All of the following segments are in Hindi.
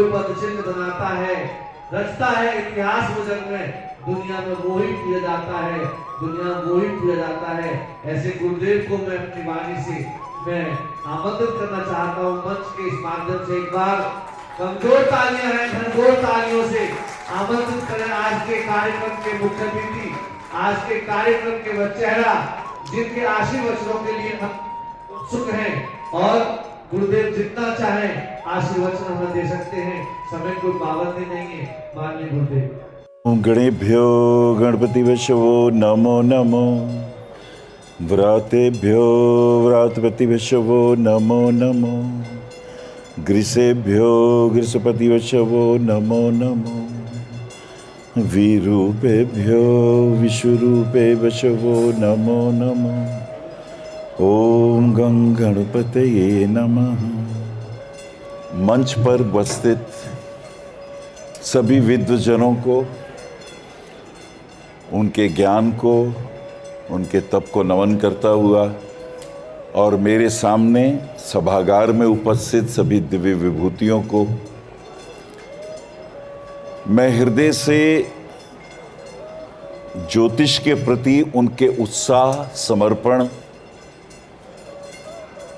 पद चिन्ह बनाता है, रचता है इतिहास वजन में, दुनिया में वो ही पूजा जाता है, दुनिया में वो ही पूजा जाता है। ऐसे गुरुदेव को मैं अपनी वाणी से मैं आमंत्रित करना चाहता हूँ मंच के इस माध्यम से। एक बार कमजोर तालियां हैं, घनघोर तालियों से आमंत्रित करें आज के कार्यक्रम के मुख्य अतिथि, आज के कार्यक्रम के वह चेहरा जिनके आशीर्वचनों के लिए हम उत्सुक हैं और गुरुदेव जितना चाहे आशीर्वचन हमें दे सकते हैं, समय कोई पाबंदी नहीं है। माननीय गुरुदेव। गणेभ्यो गणपतिवशवो नमो नमो, व्रातेभ्यो व्रातपतिवशवो नमो नमो, ग्रीसेभ्यो ग्रीसपतिवशवो नमो नमो, विरूपेभ्यो विश्वरूपे वशवो नमो नमो। ओम गं गणपतये नमः। मंच पर उपस्थित सभी विद्वजनों को, उनके ज्ञान को, उनके तप को नमन करता हुआ और मेरे सामने सभागार में उपस्थित सभी दिव्य विभूतियों को मैं हृदय से ज्योतिष के प्रति उनके उत्साह, समर्पण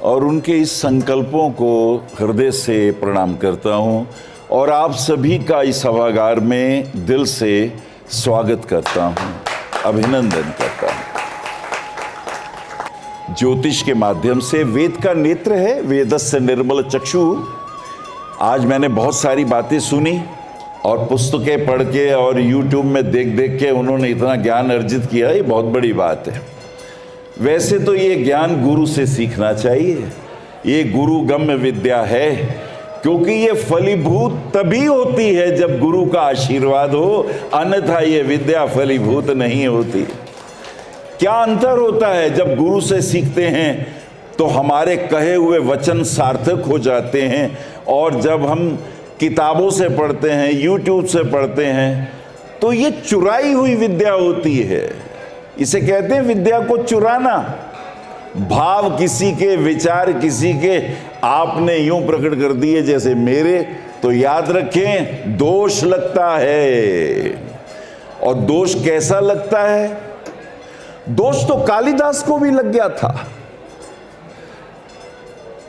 और उनके इस संकल्पों को हृदय से प्रणाम करता हूं और आप सभी का इस सभागार में दिल से स्वागत करता हूं, अभिनंदन करता हूं। ज्योतिष के माध्यम से वेद का नेत्र है, वेदस्य निर्मल चक्षु। आज मैंने बहुत सारी बातें सुनी और पुस्तकें पढ़ के और YouTube में देख देख के उन्होंने इतना ज्ञान अर्जित किया, ये बहुत बड़ी बात है। वैसे तो ये ज्ञान गुरु से सीखना चाहिए, ये गुरु गम्य विद्या है, क्योंकि ये फलीभूत तभी होती है जब गुरु का आशीर्वाद हो, अन्यथा ये विद्या फलीभूत नहीं होती। क्या अंतर होता है? जब गुरु से सीखते हैं तो हमारे कहे हुए वचन सार्थक हो जाते हैं, और जब हम किताबों से पढ़ते हैं, YouTube से पढ़ते हैं, तो ये चुराई हुई विद्या होती है। इसे कहते हैं विद्या को चुराना। भाव किसी के, विचार किसी के आपने यूं प्रकट कर दिए जैसे मेरे, तो याद रखें दोष लगता है। और दोष कैसा लगता है? दोष तो कालिदास को भी लग गया था।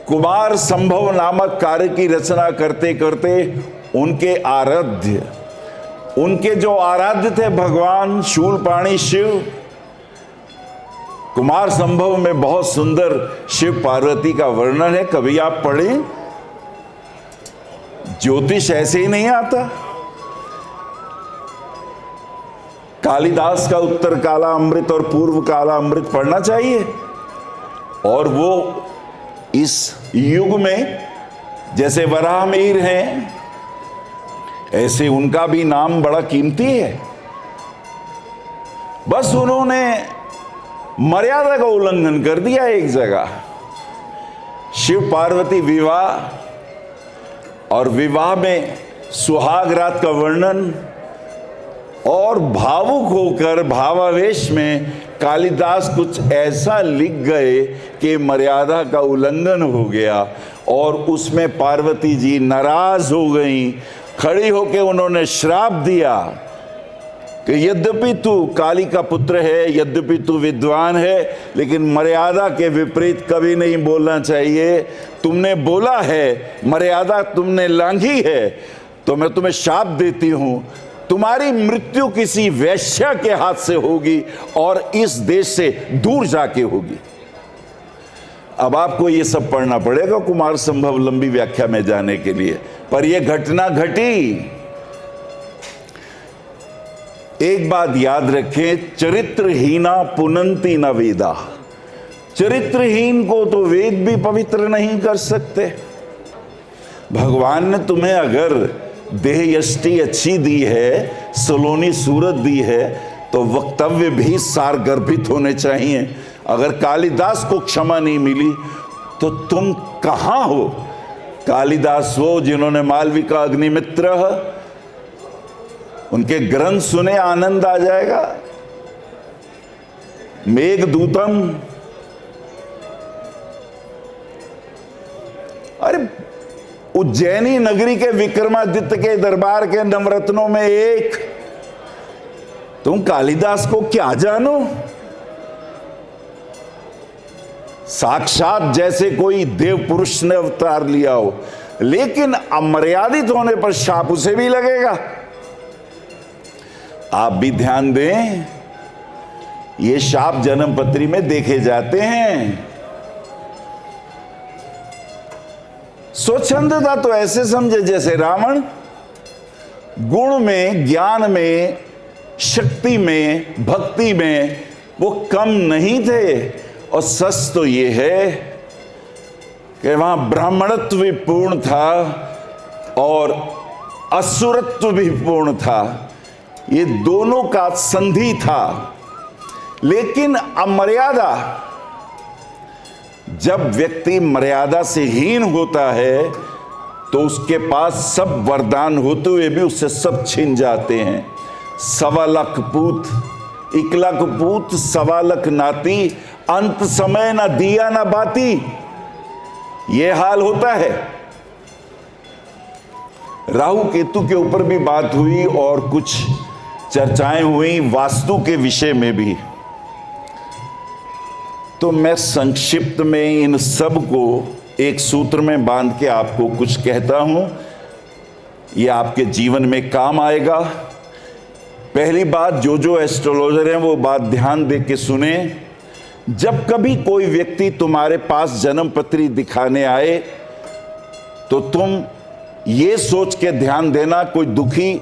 कुमार संभव नामक कार्य की रचना करते करते उनके आराध्य, उनके जो आराध्य थे भगवान शूलपाणी शिव, कुमार संभव में बहुत सुंदर शिव पार्वती का वर्णन है, कभी आप पढ़ें। ज्योतिष ऐसे ही नहीं आता। कालिदास का उत्तर काला अमृत और पूर्व काला अमृत पढ़ना चाहिए। और वो इस युग में जैसे वराहमिहिर हैं, ऐसे उनका भी नाम बड़ा कीमती है। बस उन्होंने मर्यादा का उल्लंघन कर दिया एक जगह। शिव पार्वती विवाह, और विवाह में सुहाग रात का वर्णन, और भावुक होकर भावावेश में कालिदास कुछ ऐसा लिख गए कि मर्यादा का उल्लंघन हो गया, और उसमें पार्वती जी नाराज हो गईं। खड़ी होकर उन्होंने श्राप दिया कि यद्यपि तू काली का पुत्र है, यद्यपि तू विद्वान है, लेकिन मर्यादा के विपरीत कभी नहीं बोलना चाहिए। तुमने बोला है, मर्यादा तुमने लांघी है, तो मैं तुम्हें शाप देती हूं, तुम्हारी मृत्यु किसी वैश्या के हाथ से होगी और इस देश से दूर जाके होगी। अब आपको ये सब पढ़ना पड़ेगा कुमार संभव लंबी व्याख्या में जाने के लिए, पर यह घटना घटी। एक बात याद रखें, चरित्रहीना पुनंति न वेदा। चरित्रहीन को तो वेद भी पवित्र नहीं कर सकते। भगवान ने तुम्हें अगर देह यष्टि अच्छी दी है, सलोनी सूरत दी है, तो वक्तव्य भी सार गर्भित होने चाहिए। अगर कालिदास को क्षमा नहीं मिली तो तुम कहां हो? कालिदास वो जिन्होंने मालविका अग्निमित्र, उनके ग्रंथ सुने आनंद आ जाएगा। मेघदूतम, अरे उज्जैनी नगरी के विक्रमादित्य के दरबार के नवरत्नों में एक, तुम कालिदास को क्या जानो? साक्षात जैसे कोई देव पुरुष ने अवतार लिया हो, लेकिन अमर्यादित होने पर शाप उसे भी लगेगा। आप भी ध्यान दें, ये शाप जन्म पत्री में देखे जाते हैं। स्वच्छंदता तो ऐसे समझे जैसे रावण गुण में, ज्ञान में, शक्ति में, भक्ति में वो कम नहीं थे। और सच तो ये है कि वहां ब्राह्मणत्व भी पूर्ण था और असुरत्व भी पूर्ण था, ये दोनों का संधि था। लेकिन अमर्यादा, जब व्यक्ति मर्यादा से हीन होता है तो उसके पास सब वरदान होते हुए भी उससे सब छिन जाते हैं। 1.25 लाख पूत, 1 लाख पूत 1.25 लाख नाती, अंत समय ना दिया ना बाती, ये हाल होता है। राहु केतु के ऊपर भी बात हुई और कुछ चर्चाएं हुई वास्तु के विषय में भी। तो मैं संक्षिप्त में इन सब को एक सूत्र में बांध के आपको कुछ कहता हूं, ये आपके जीवन में काम आएगा। पहली बात, जो एस्ट्रोलॉजर हैं वो बात ध्यान दे के सुने। जब कभी कोई व्यक्ति तुम्हारे पास जन्म पत्री दिखाने आए तो तुम ये सोच के ध्यान देना, कोई दुखी,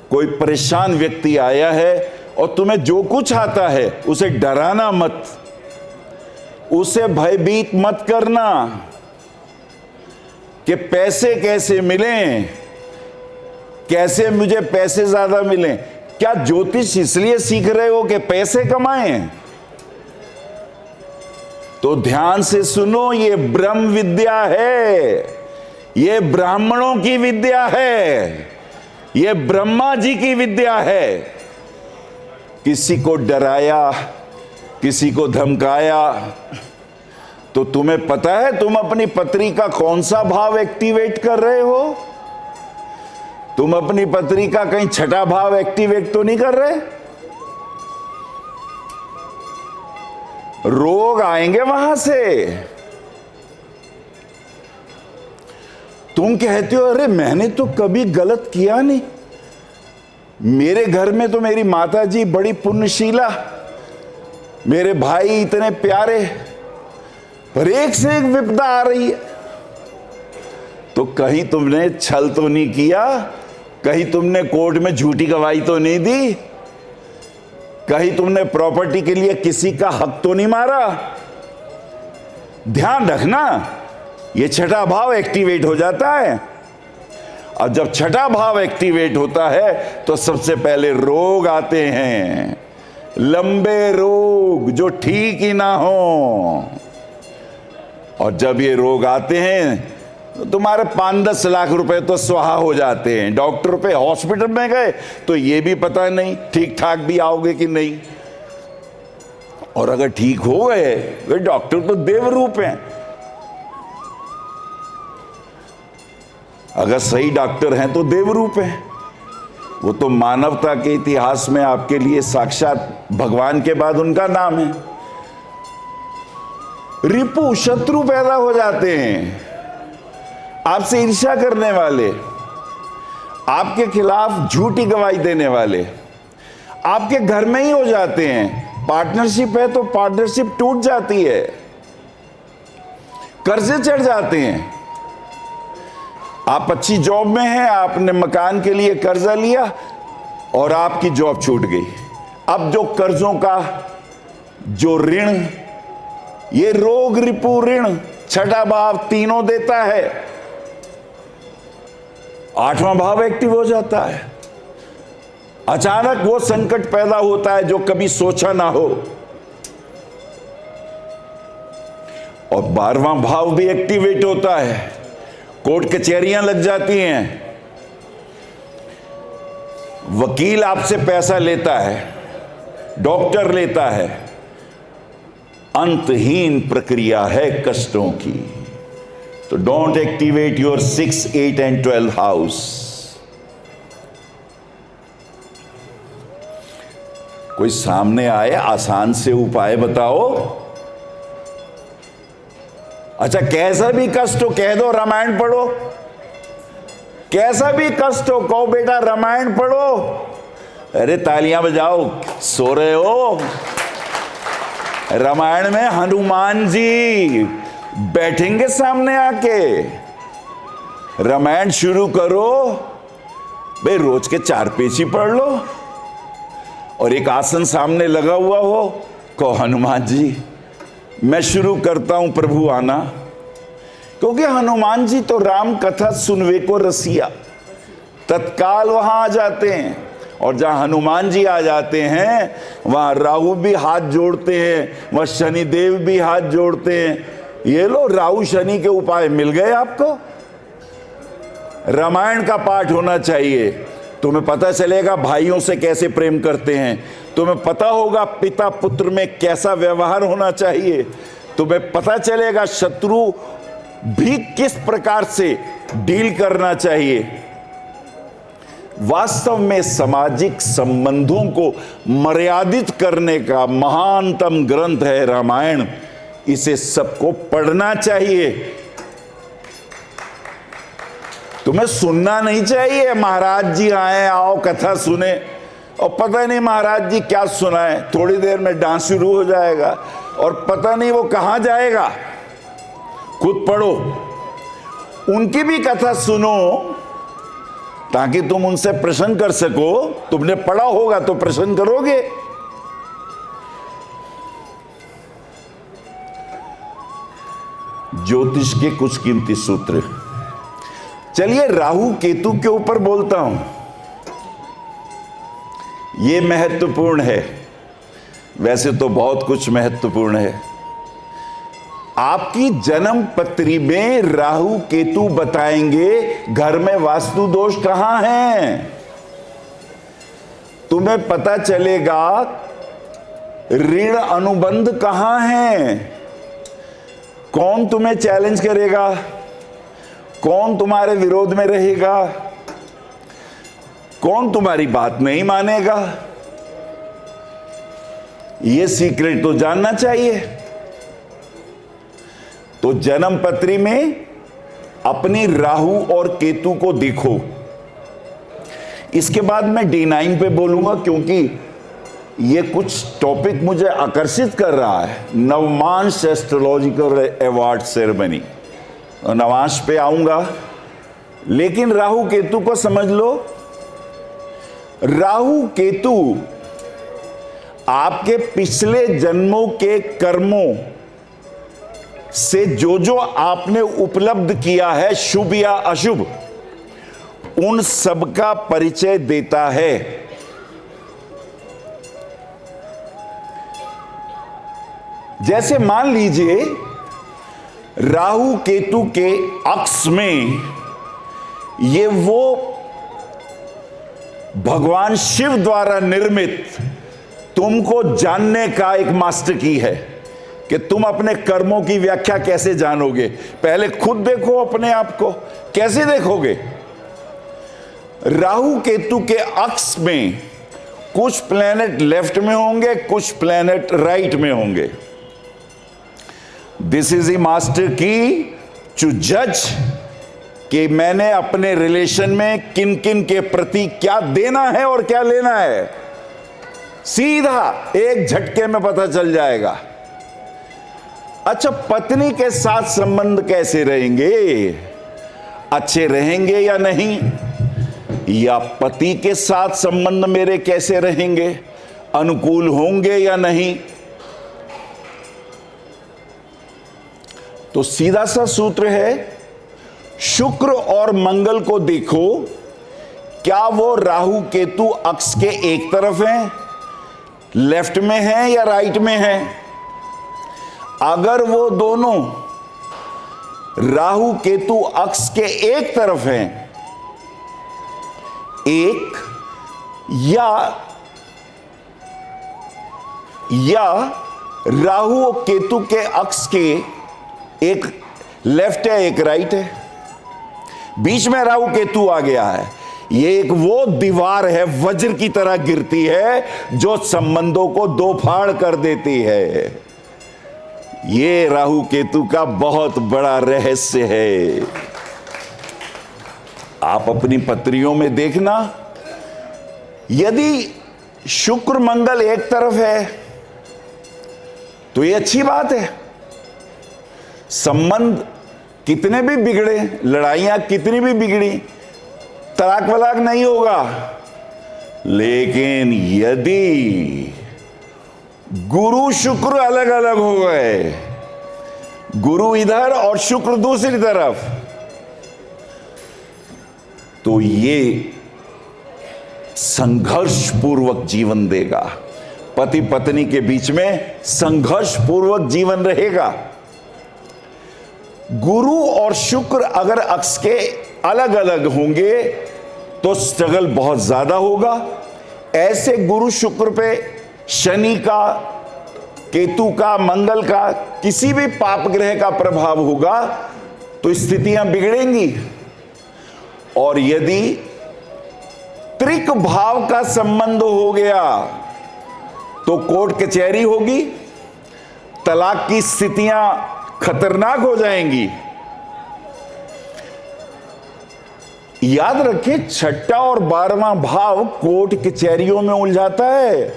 कोई परेशान व्यक्ति आया है और तुम्हें जो कुछ आता है उसे डराना मत, उसे भयभीत मत करना कि पैसे कैसे मिलें, कैसे मुझे पैसे ज्यादा मिलें। क्या ज्योतिष इसलिए सीख रहे हो कि पैसे कमाएं? तो ध्यान से सुनो, ये ब्रह्म विद्या है, ये ब्राह्मणों की विद्या है, ये ब्रह्मा जी की विद्या है। किसी को डराया, किसी को धमकाया, तो तुम्हें पता है तुम अपनी पत्री का कौन सा भाव एक्टिवेट कर रहे हो? तुम अपनी पत्री का कहीं छठा भाव एक्टिवेट तो नहीं कर रहे? रोग आएंगे वहां से। तुम कहते हो अरे मैंने तो कभी गलत किया नहीं, मेरे घर में तो मेरी माता जी बड़ी पुण्यशीला, मेरे भाई इतने प्यारे, पर एक से एक विपदा आ रही है। तो कहीं तुमने छल तो नहीं किया? कहीं तुमने कोर्ट में झूठी गवाही तो नहीं दी? कहीं तुमने प्रॉपर्टी के लिए किसी का हक तो नहीं मारा? ध्यान रखना, ये छठा भाव एक्टिवेट हो जाता है। और जब छठा भाव एक्टिवेट होता है तो सबसे पहले रोग आते हैं, लंबे रोग जो ठीक ही ना हो। और जब ये रोग आते हैं तो तुम्हारे 5-10 लाख रुपए तो स्वाहा हो जाते हैं। डॉक्टर पे हॉस्पिटल में गए तो ये भी पता नहीं ठीक ठाक भी आओगे कि नहीं। और अगर ठीक हो गए तो डॉक्टर तो देव रूप हैं। अगर सही डॉक्टर हैं तो देव रूप हैं। वो तो मानवता के इतिहास में आपके लिए साक्षात भगवान के बाद उनका नाम है। रिपु, शत्रु पैदा हो जाते हैं, आपसे ईर्ष्या करने वाले, आपके खिलाफ झूठी गवाही देने वाले आपके घर में ही हो जाते हैं। पार्टनरशिप है तो पार्टनरशिप टूट जाती है, कर्जे चढ़ जाते हैं। आप अच्छी जॉब में हैं, आपने मकान के लिए कर्जा लिया और आपकी जॉब छूट गई। अब जो कर्जों का जो ऋण, ये रोग, रिपु, ऋण, छठा भाव तीनों देता है। 8वां भाव एक्टिव हो जाता है। अचानक वो संकट पैदा होता है जो कभी सोचा ना हो। और 12वां भाव भी एक्टिवेट होता है, कोर्ट कचहरियां लग जाती हैं, वकील आपसे पैसा लेता है, डॉक्टर लेता है। अंतहीन प्रक्रिया है कष्टों की। तो don't activate your 6, 8 and 12 house. कोई सामने आए, आसान से उपाय बताओ। अच्छा, कैसा भी कष्ट हो कह दो रामायण पढ़ो, कैसा भी कष्ट हो कहो बेटा रामायण पढ़ो। अरे तालियां बजाओ, सो रहे हो। रामायण में हनुमान जी बैठेंगे सामने आके, रामायण शुरू करो भाई, रोज के 4 पेज ही पढ़ लो, और एक आसन सामने लगा हुआ हो, कहो हनुमान जी मैं शुरू करता हूं प्रभु आना। क्योंकि हनुमान जी तो राम कथा सुनवे को रसिया, तत्काल वहां आ जाते हैं, और जहां हनुमान जी आ जाते हैं वहां राहु भी हाथ जोड़ते हैं, वहां शनिदेव भी हाथ जोड़ते हैं। ये लो, राहु शनि के उपाय मिल गए आपको। रामायण का पाठ होना चाहिए, तुम्हें पता चलेगा भाइयों से कैसे प्रेम करते हैं, तुम्हें पता होगा पिता पुत्र में कैसा व्यवहार होना चाहिए, तुम्हें पता चलेगा शत्रु भी किस प्रकार से डील करना चाहिए। वास्तव में सामाजिक संबंधों को मर्यादित करने का महानतम ग्रंथ है रामायण। इसे सबको पढ़ना चाहिए। तुम्हें सुनना नहीं चाहिए महाराज जी आए, आओ कथा सुने, और पता नहीं महाराज जी क्या सुनाए, थोड़ी देर में डांस शुरू हो जाएगा और पता नहीं वो कहां जाएगा। खुद पढ़ो, उनकी भी कथा सुनो, ताकि तुम उनसे प्रश्न कर सको। तुमने पढ़ा होगा तो प्रश्न करोगे। ज्योतिष के कुछ कीमती सूत्र। चलिए राहु केतु के ऊपर बोलता हूं, यह महत्वपूर्ण है। वैसे तो बहुत कुछ महत्वपूर्ण है। आपकी जन्म पत्री में राहु केतु बताएंगे घर में वास्तु दोष कहां है। तुम्हें पता चलेगा ऋण अनुबंध कहां है, कौन तुम्हें चैलेंज करेगा, कौन तुम्हारे विरोध में रहेगा, कौन तुम्हारी बात नहीं मानेगा। यह सीक्रेट तो जानना चाहिए। तो जन्म पत्री में अपनी राहु और केतु को देखो। इसके बाद मैं D9 पे बोलूंगा, क्योंकि यह कुछ टॉपिक मुझे आकर्षित कर रहा है। नवमांश एस्ट्रोलॉजिकल अवार्ड सेरेमनी, नवांश पे आऊंगा, लेकिन राहु केतु को समझ लो। राहु केतु आपके पिछले जन्मों के कर्मों से जो जो आपने उपलब्ध किया है, शुभ या अशुभ, उन सब का परिचय देता है। जैसे मान लीजिए राहु केतु के अक्ष में ये वो भगवान शिव द्वारा निर्मित तुमको जानने का एक मास्टर की है कि तुम अपने कर्मों की व्याख्या कैसे जानोगे। पहले खुद देखो अपने आप को, कैसे देखोगे। राहु केतु के अक्ष में कुछ प्लैनेट लेफ्ट में होंगे, कुछ प्लैनेट राइट में होंगे। दिस इज ए मास्टर की टू जज कि मैंने अपने रिलेशन में किन किन के प्रति क्या देना है और क्या लेना है। सीधा एक झटके में पता चल जाएगा। अच्छा, पत्नी के साथ संबंध कैसे रहेंगे, अच्छे रहेंगे या नहीं, या पति के साथ संबंध मेरे कैसे रहेंगे, अनुकूल होंगे या नहीं। तो सीधा सा सूत्र है, शुक्र और मंगल को देखो, क्या वो राहु केतु अक्ष के एक तरफ हैं, लेफ्ट में हैं या राइट में हैं। अगर वो दोनों राहु केतु अक्ष के एक तरफ हैं, एक या राहु और केतु के अक्ष के एक लेफ्ट है एक राइट है, बीच में राहु केतु आ गया है। ये एक वो दीवार है, वज्र की तरह गिरती है जो संबंधों को दो फाड़ कर देती है। ये राहु केतु का बहुत बड़ा रहस्य है। आप अपनी पत्रियों में देखना, यदि शुक्र मंगल एक तरफ है तो ये अच्छी बात है। संबंध कितने भी बिगड़े, लड़ाइयां कितनी भी बिगड़ी, तलाक वलाक नहीं होगा। लेकिन यदि गुरु शुक्र अलग अलग हो गए, गुरु इधर और शुक्र दूसरी तरफ, तो ये संघर्ष पूर्वक जीवन देगा। पति पत्नी के बीच में संघर्ष पूर्वक जीवन रहेगा। गुरु और शुक्र अगर अक्ष के अलग अलग होंगे तो स्ट्रगल बहुत ज्यादा होगा। ऐसे गुरु शुक्र पे शनि का, केतु का, मंगल का, किसी भी पाप ग्रह का प्रभाव होगा तो स्थितियां बिगड़ेंगी। और यदि त्रिक भाव का संबंध हो गया तो कोर्ट कचहरी होगी, तलाक की स्थितियां खतरनाक हो जाएंगी। याद रखें, छठा और 12वां भाव कोर्ट कचहरियों में उलझाता है।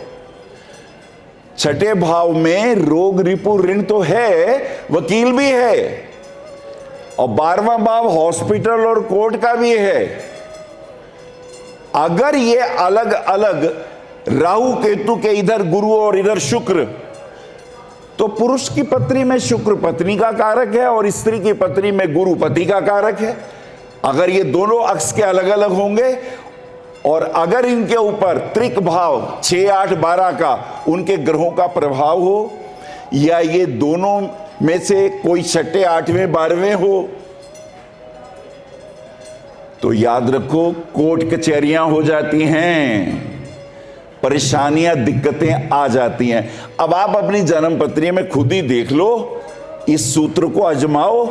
छठे भाव में रोग रिपु ऋण तो है, वकील भी है, और 12वां भाव हॉस्पिटल और कोर्ट का भी है। अगर ये अलग अलग राहु केतु के, इधर गुरु और इधर शुक्र, तो पुरुष की पत्नी में शुक्र पत्नी का कारक है और स्त्री की पत्नी में गुरु पति का कारक है। अगर ये दोनों अक्ष के अलग अलग होंगे और अगर इनके ऊपर त्रिक भाव 6, 8, 12 का उनके ग्रहों का प्रभाव हो, या ये दोनों में से कोई 6, 8वें, 12वें हो, तो याद रखो कोर्ट कचहरियां हो जाती हैं, परेशानियां, दिक्कतें आ जाती हैं। अब आप अपनी जन्म पत्री में खुद ही देख लो, इस सूत्र को आजमाओ।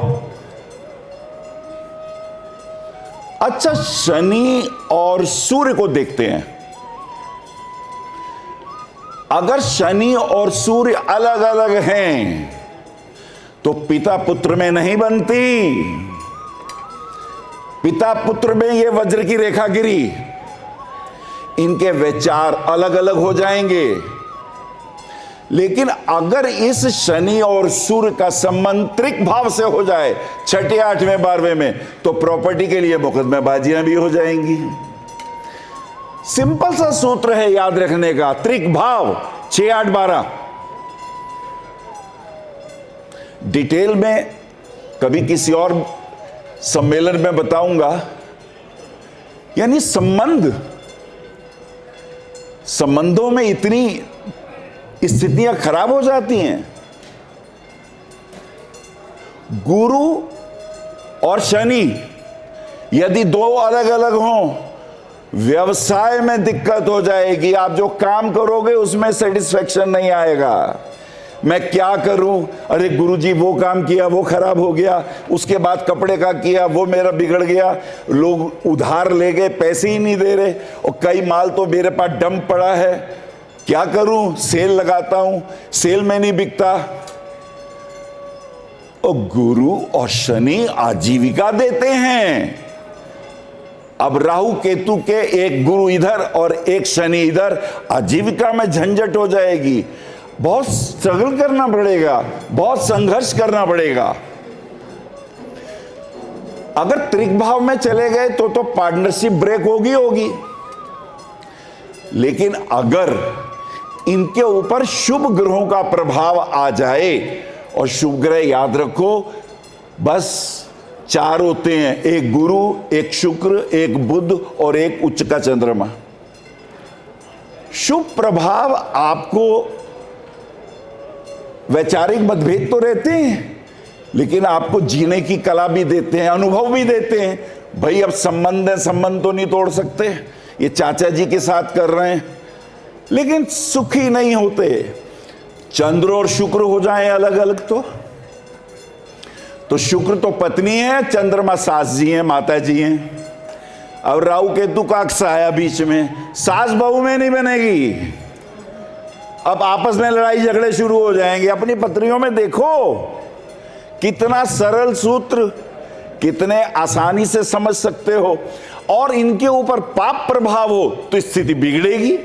अच्छा, शनि और सूर्य को देखते हैं। अगर शनि और सूर्य अलग अलग हैं तो पिता पुत्र में नहीं बनती। पिता पुत्र में ये वज्र की रेखा गिरी, इनके विचार अलग अलग हो जाएंगे। लेकिन अगर इस शनि और सूर्य का संबंध त्रिक भाव से हो जाए, 6, 8वें, 12वें में, तो प्रॉपर्टी के लिए मुकदमेबाजियां भी हो जाएंगी। सिंपल सा सूत्र है याद रखने का, त्रिक भाव 6, 8, 12। डिटेल में कभी किसी और सम्मेलन में बताऊंगा। यानी संबंधों में इतनी स्थितियां खराब हो जाती हैं। गुरु और शनि यदि दो अलग अलग हों, व्यवसाय में दिक्कत हो जाएगी। आप जो काम करोगे उसमें सेटिस्फेक्शन नहीं आएगा। मैं क्या करूं, अरे गुरुजी वो काम किया वो खराब हो गया, उसके बाद कपड़े का किया वो मेरा बिगड़ गया, लोग उधार ले गए, पैसे ही नहीं दे रहे, और कई माल तो मेरे पास डंप पड़ा है, क्या करूं, सेल लगाता हूं, सेल में नहीं बिकता। और गुरु और शनि आजीविका देते हैं। अब राहु केतु के एक गुरु इधर और एक शनि इधर, आजीविका में झंझट हो जाएगी। बहुत स्ट्रगल करना पड़ेगा, बहुत संघर्ष करना पड़ेगा। अगर त्रिक भाव में चले गए तो पार्टनरशिप ब्रेक होगी। लेकिन अगर इनके ऊपर शुभ ग्रहों का प्रभाव आ जाए, और शुभ ग्रह याद रखो बस 4 होते हैं, एक गुरु, एक शुक्र, एक बुध और एक उच्च का चंद्रमा। शुभ प्रभाव आपको, वैचारिक मतभेद तो रहते हैं लेकिन आपको जीने की कला भी देते हैं, अनुभव भी देते हैं। भाई अब संबंध है, संबंध तो नहीं तोड़ सकते, ये चाचा जी के साथ कर रहे हैं, लेकिन सुखी नहीं होते। चंद्र और शुक्र हो जाएं अलग अलग तो तो शुक्र तो पत्नी है, चंद्रमा सास जी हैं, माता जी हैं। अब राहु केतु का अक्स आया बीच में, सास बहू में नहीं बनेगी। अब आपस में लड़ाई झगड़े शुरू हो जाएंगे। अपनी पत्नियों में देखो कितना सरल सूत्र, कितने आसानी से समझ सकते हो। और इनके ऊपर पाप प्रभाव हो तो स्थिति बिगड़ेगी,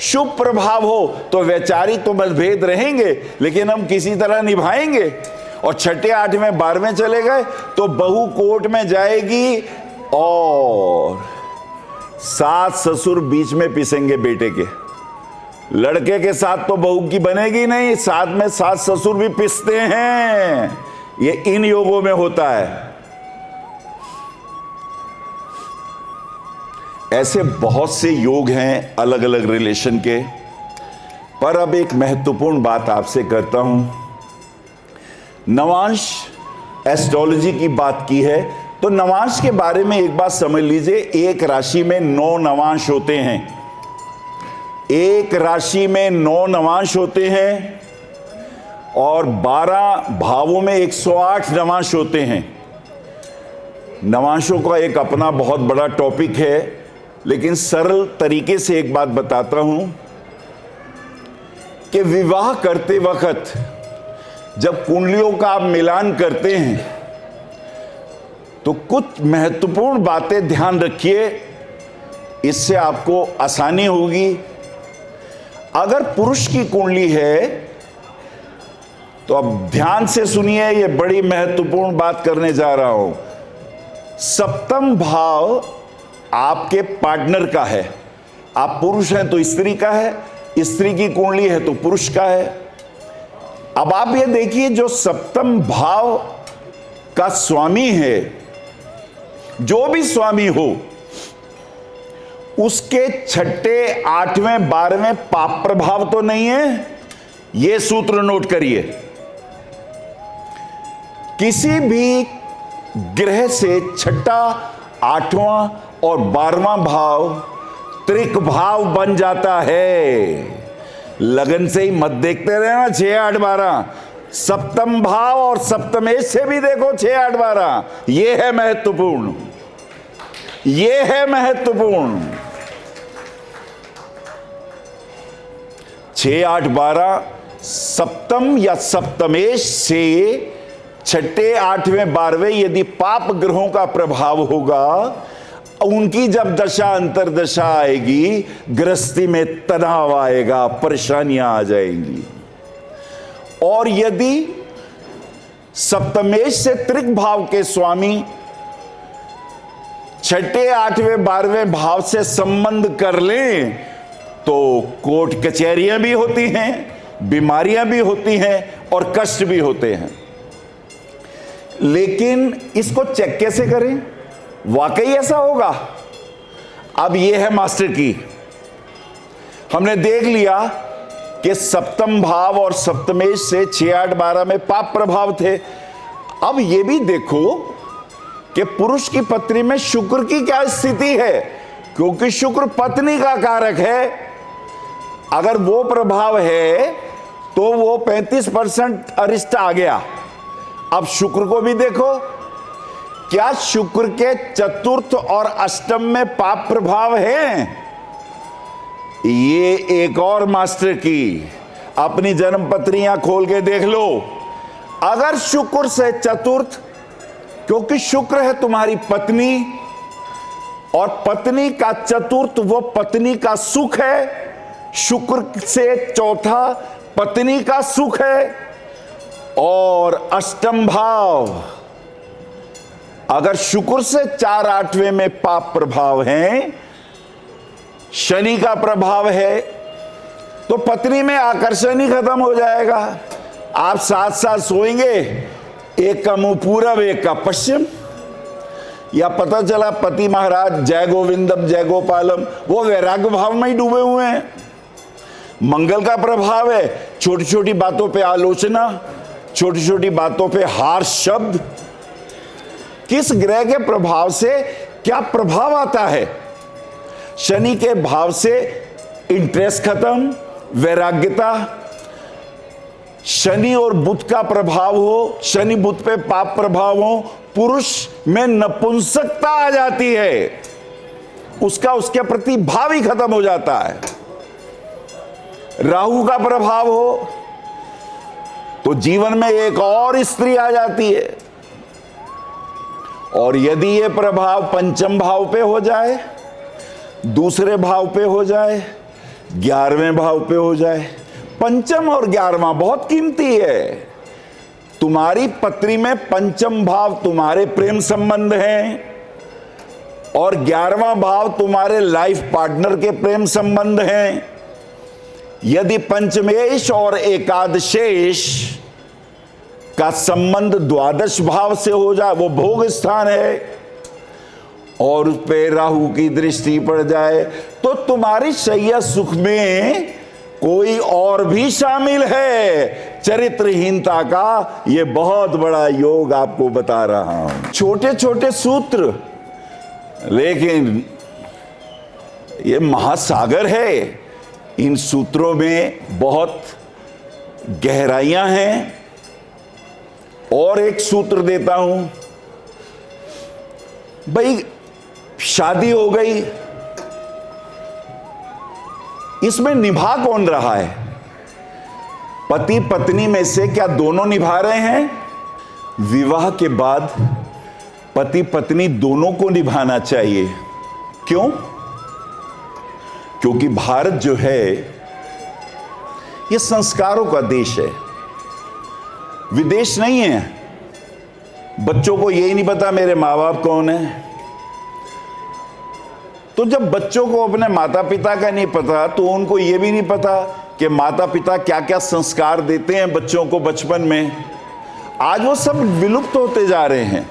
शुभ प्रभाव हो तो वैचारिक तो मतभेद रहेंगे, लेकिन हम किसी तरह निभाएंगे। और छठे, आठवें, 12वें चले गए तो बहू कोर्ट में जाएगी और सास ससुर बीच में पिसेंगे बेटे के। लड़के के साथ तो बहू की बनेगी नहीं, साथ में सास ससुर भी पिसते हैं। ये इन योगों में होता है। ऐसे बहुत से योग हैं अलग अलग रिलेशन के। पर अब एक महत्वपूर्ण बात आपसे करता हूं। नवांश एस्ट्रोलॉजी की बात की है तो नवांश के बारे में एक बात समझ लीजिए। एक राशि में 9 नवांश होते हैं। एक राशि में 9 नवांश होते हैं और 12 भावों में 108 नवांश होते हैं। नवांशों का एक अपना बहुत बड़ा टॉपिक है, लेकिन सरल तरीके से एक बात बताता हूं कि विवाह करते वक्त जब कुंडलियों का आप मिलान करते हैं तो कुछ महत्वपूर्ण बातें ध्यान रखिए, इससे आपको आसानी होगी। अगर पुरुष की कुंडली है तो अब ध्यान से सुनिए, ये बड़ी महत्वपूर्ण बात करने जा रहा हूं। सप्तम भाव आपके पार्टनर का है। आप पुरुष हैं तो स्त्री का है, स्त्री की कुंडली है तो पुरुष का है। अब आप ये देखिए, जो सप्तम भाव का स्वामी है, जो भी स्वामी हो, उसके छठे, 8वें, 12वें पाप प्रभाव तो नहीं है। यह सूत्र नोट करिए। किसी भी ग्रह से छठा, 8वां और 12वां भाव त्रिक भाव बन जाता है। लगन से ही मत देखते रहना 6, 8, 12। सप्तम भाव और सप्तमेश से भी देखो 6, 8, 12। यह है महत्वपूर्ण, यह है महत्वपूर्ण। 6, 8, 12 सप्तम या सप्तमेश से छठे, 8वें, 12वें यदि पाप ग्रहों का प्रभाव होगा, उनकी जब दशा अंतरदशा आएगी, गृहस्थी में तनाव आएगा, परेशानियां आ जाएंगी। और यदि सप्तमेश से त्रिक भाव के स्वामी छठे, 8वें, 12वें भाव से संबंध कर लें तो कोर्ट कचहरियां भी होती हैं, बीमारियां भी होती हैं और कष्ट भी होते हैं। लेकिन इसको चेक कैसे करें, वाकई ऐसा होगा? अब यह है मास्टर की। हमने देख लिया कि सप्तम भाव और सप्तमेश से 6, 8, 12 में पाप प्रभाव थे। अब यह भी देखो कि पुरुष की पत्नी में शुक्र की क्या स्थिति है, क्योंकि शुक्र पत्नी का कारक है। अगर वो प्रभाव है तो वो 35% अरिष्ट आ गया। अब शुक्र को भी देखो, क्या शुक्र के चतुर्थ और अष्टम में पाप प्रभाव है? ये एक और मास्टर की अपनी जन्म पत्रियां खोल के देख लो। अगर शुक्र से चतुर्थ, क्योंकि शुक्र है तुम्हारी पत्नी और पत्नी का चतुर्थ वो पत्नी का सुख है, शुक्र से चौथा पत्नी का सुख है। और अष्टम भाव अगर शुक्र से 4, 8वें में पाप प्रभाव हैं, शनि का प्रभाव है, तो पत्नी में आकर्षण ही खत्म हो जाएगा। आप साथ साथ सोएंगे, एक का मुंह पूरब एक का पश्चिम, या पता चला पति महाराज जय गोविंदम जय गोपालम वो वैराग्य भाव में ही डूबे हुए हैं। मंगल का प्रभाव है, छोटी छोटी बातों पे आलोचना, छोटी छोटी बातों पे हार्श शब्द। किस ग्रह के प्रभाव से क्या प्रभाव आता है? शनि के भाव से इंटरेस्ट खत्म, वैराग्यता, शनि और बुध का प्रभाव हो, शनि बुध पे पाप प्रभाव हो, पुरुष में नपुंसकता आ जाती है, उसके प्रति भाव ही खत्म हो जाता है। राहु का प्रभाव हो तो जीवन में एक और स्त्री आ जाती है, और यदि ये प्रभाव पंचम भाव पे हो जाए, दूसरे भाव पे हो जाए, 11वें भाव पे हो जाए, पंचम और 11वां बहुत कीमती है। तुम्हारी पत्री में पंचम भाव तुम्हारे प्रेम संबंध हैं और 11वां भाव तुम्हारे लाइफ पार्टनर के प्रेम संबंध हैं। यदि पंचमेश और एकादशेश का संबंध द्वादश भाव से हो जाए, वो भोग स्थान है, और उस पे राहु की दृष्टि पड़ जाए, तो तुम्हारी शैया सुख में कोई और भी शामिल है। चरित्रहीनता का ये बहुत बड़ा योग आपको बता रहा हूं। छोटे छोटे सूत्र, लेकिन ये महासागर है। इन सूत्रों में बहुत गहराइयां हैं। और एक सूत्र देता हूं भाई, शादी हो गई, इसमें निभा कौन रहा है? पति पत्नी में से क्या दोनों निभा रहे हैं? विवाह के बाद पति पत्नी दोनों को निभाना चाहिए। क्यों? क्योंकि भारत जो है ये संस्कारों का देश है, विदेश नहीं है। बच्चों को यही नहीं पता मेरे माँ बाप कौन है। तो जब बच्चों को अपने माता पिता का नहीं पता, तो उनको यह भी नहीं पता कि माता पिता क्या क्या संस्कार देते हैं बच्चों को बचपन में। आज वो सब विलुप्त होते जा रहे हैं।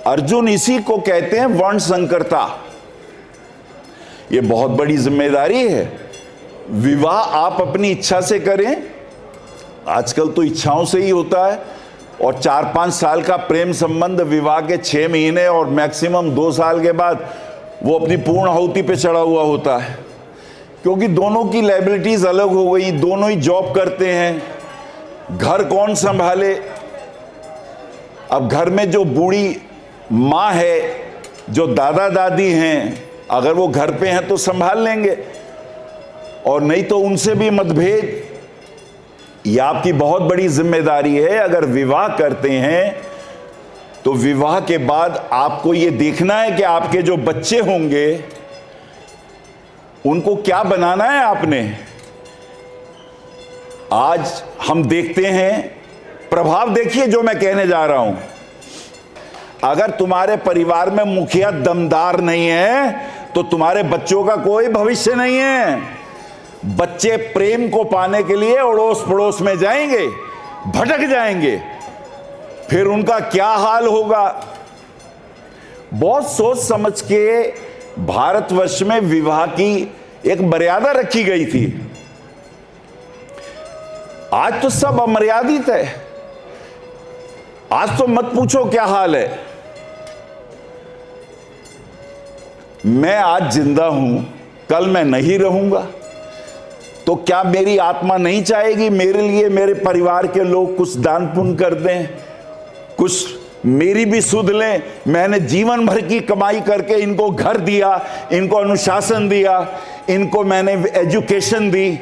अर्जुन इसी को कहते हैं वर्ण संकरता। ये बहुत बड़ी जिम्मेदारी है। विवाह आप अपनी इच्छा से करें, आजकल तो इच्छाओं से ही होता है, और 4-5 साल का प्रेम संबंध विवाह के 6 महीने और मैक्सिमम 2 साल के बाद वो अपनी पूर्ण आहुति पे चढ़ा हुआ होता है, क्योंकि दोनों की लायबिलिटीज अलग हो गई, दोनों ही जॉब करते हैं। घर कौन संभाले? अब घर में जो बूढ़ी माँ है, जो दादा दादी हैं, अगर वो घर पे हैं तो संभाल लेंगे, और नहीं तो उनसे भी मतभेद। ये आपकी बहुत बड़ी जिम्मेदारी है। अगर विवाह करते हैं तो विवाह के बाद आपको ये देखना है कि आपके जो बच्चे होंगे उनको क्या बनाना है आपने। आज हम देखते हैं, प्रभाव देखिए जो मैं कहने जा रहा हूं। अगर तुम्हारे परिवार में मुखिया दमदार नहीं है तो तुम्हारे बच्चों का कोई भविष्य नहीं है। बच्चे प्रेम को पाने के लिए अड़ोस पड़ोस में जाएंगे, भटक जाएंगे, फिर उनका क्या हाल होगा। बहुत सोच समझ के भारतवर्ष में विवाह की एक मर्यादा रखी गई थी। आज तो सब अमर्यादित है। आज तो मत पूछो क्या हाल है। मैं आज जिंदा हूं, कल मैं नहीं रहूंगा, तो क्या मेरी आत्मा नहीं चाहेगी मेरे लिए मेरे परिवार के लोग कुछ दान पुण्य कर दें, कुछ मेरी भी सुध लें। मैंने जीवन भर की कमाई करके इनको घर दिया, इनको अनुशासन दिया, इनको मैंने एजुकेशन दी।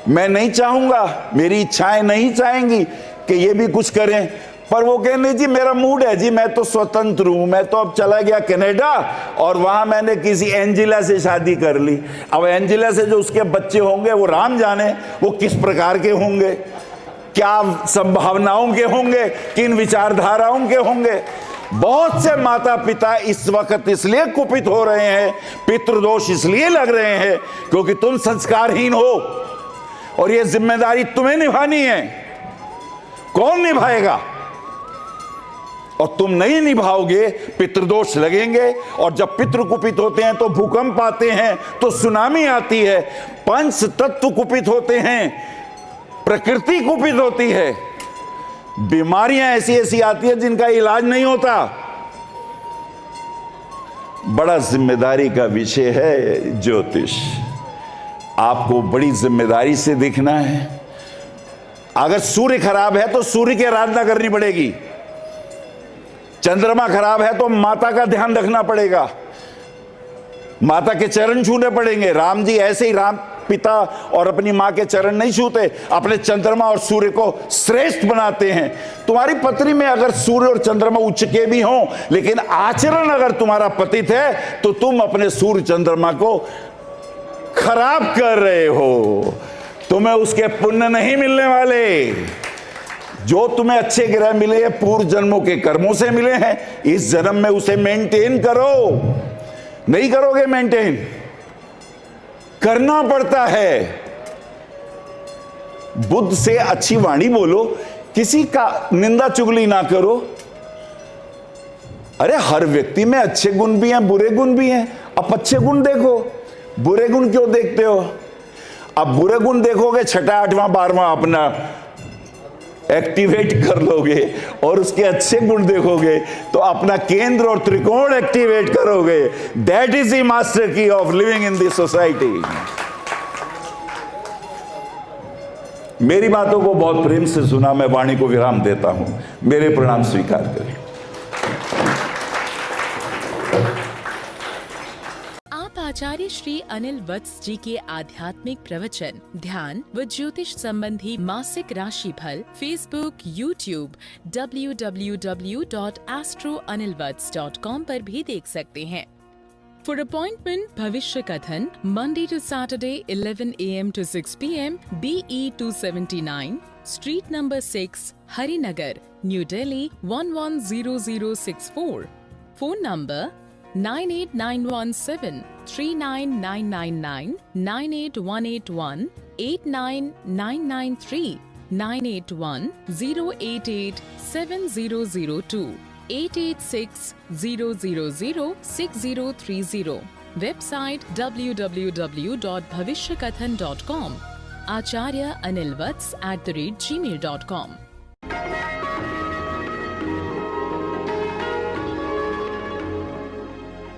मैं नहीं चाहूंगा, मेरी इच्छाएं नहीं चाहेंगी कि ये भी कुछ करें, पर वो कहने जी मेरा मूड है जी, मैं तो स्वतंत्र हूं, मैं तो अब चला गया कनाडा और वहां मैंने किसी एंजिला से शादी कर ली। अब एंजिला से जो उसके बच्चे होंगे वो राम जाने वो किस प्रकार के होंगे, क्या संभावनाओं के होंगे, किन विचारधाराओं के होंगे। बहुत से माता पिता इस वक्त इसलिए कुपित हो रहे हैं, पितृदोष इसलिए लग रहे हैं क्योंकि तुम संस्कारहीन हो और ये जिम्मेदारी तुम्हें निभानी है। कौन निभाएगा? और तुम नहीं निभाओगे, पितृदोष लगेंगे, और जब पितृ कुपित होते हैं तो भूकंप आते हैं, तो सुनामी आती है, पंच तत्व कुपित होते हैं, प्रकृति कुपित होती है, बीमारियां ऐसी ऐसी आती है जिनका इलाज नहीं होता। बड़ा जिम्मेदारी का विषय है ज्योतिष। आपको बड़ी जिम्मेदारी से देखना है। अगर सूर्य खराब है तो सूर्य की आराधना करनी पड़ेगी, चंद्रमा खराब है तो माता का ध्यान रखना पड़ेगा, माता के चरण छूने पड़ेंगे। राम जी ऐसे ही राम पिता और अपनी मां के चरण नहीं छूते, अपने चंद्रमा और सूर्य को श्रेष्ठ बनाते हैं। तुम्हारी पत्नी में अगर सूर्य और चंद्रमा उच्च के भी हों, लेकिन आचरण अगर तुम्हारा पतित है तो तुम अपने सूर्य चंद्रमा को खराब कर रहे हो, तुम्हें उसके पुण्य नहीं मिलने वाले। जो तुम्हें अच्छे ग्रह मिले हैं पूर्व जन्मों के कर्मों से मिले हैं, इस जन्म में उसे मेंटेन करो। नहीं करोगे मेंटेन, करना पड़ता है। बुद्ध से अच्छी वाणी बोलो, किसी का निंदा चुगली ना करो। अरे हर व्यक्ति में अच्छे गुण भी हैं, बुरे गुण भी हैं। अब अच्छे गुण देखो, बुरे गुण क्यों देखते हो? अब बुरे गुण देखोगे, छठा आठवां बारहवां अपना एक्टिवेट कर लोगे, और उसके अच्छे गुण देखोगे तो अपना केंद्र और त्रिकोण एक्टिवेट करोगे। दैट इज द मास्टर की of living in this society. मेरी बातों को बहुत प्रेम से सुना, मैं वाणी को विराम देता हूं। मेरे प्रणाम स्वीकार करें। आचार्य श्री अनिल वत्स जी के आध्यात्मिक प्रवचन, ध्यान व ज्योतिष संबंधी मासिक राशि फल फेसबुक, यूट्यूब, www.astroanilvats.com पर भी देख सकते हैं। For appointment Bhavishya Kathan Monday to Saturday 11 AM to 6 PM, BE 279, street number 6, Harinagar, New Delhi 110064। Phone number 9891739999, 98181 89993, 98108870002, 88600063030। Website www.bhavishyakathan.com, Acharya Anil Vats @gmail.com।